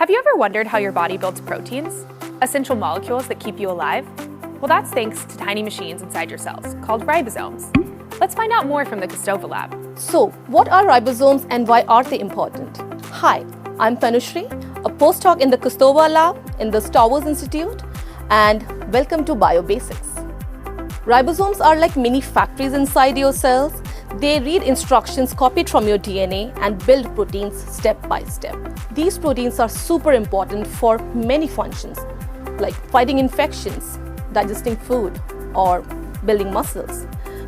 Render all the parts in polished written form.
Have you ever wondered how your body builds proteins? Essential molecules that keep you alive? Well, that's thanks to tiny machines inside your cells, called ribosomes. Let's find out more from the Kostova lab. So, what are ribosomes and why are they important? Hi, I'm Tanushri, a postdoc in the Kostova lab in the Star Wars Institute, and welcome to BioBasics. Ribosomes are like mini factories inside your cells. They read instructions copied from your DNA and build proteins step by step. These proteins are super important for many functions, like fighting infections, digesting food, or building muscles.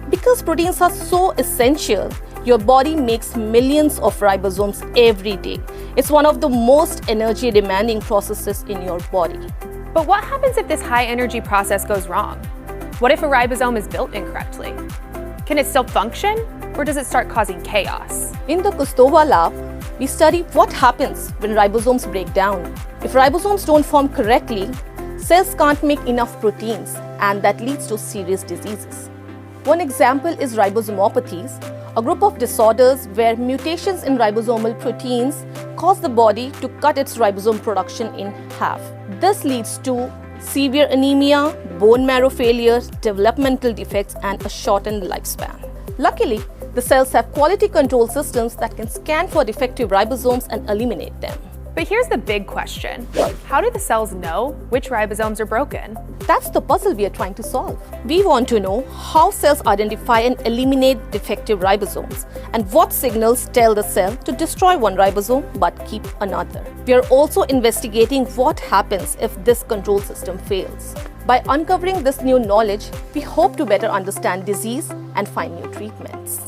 Because proteins are so essential, your body makes millions of ribosomes every day. It's one of the most energy-demanding processes in your body. But what happens if this high-energy process goes wrong? What if a ribosome is built incorrectly? Can it still function, or does it start causing chaos? In the Kostova lab, we study what happens when ribosomes break down. If ribosomes don't form correctly, cells can't make enough proteins, and that leads to serious diseases. One example is ribosomopathies, a group of disorders where mutations in ribosomal proteins cause the body to cut its ribosome production in half. This leads to severe anemia, bone marrow failure, developmental defects, and a shortened lifespan. Luckily, the cells have quality control systems that can scan for defective ribosomes and eliminate them. But here's the big question. How do the cells know which ribosomes are broken? That's the puzzle we are trying to solve. We want to know how cells identify and eliminate defective ribosomes, and what signals tell the cell to destroy one ribosome but keep another. We are also investigating what happens if this control system fails. By uncovering this new knowledge, we hope to better understand disease and find new treatments.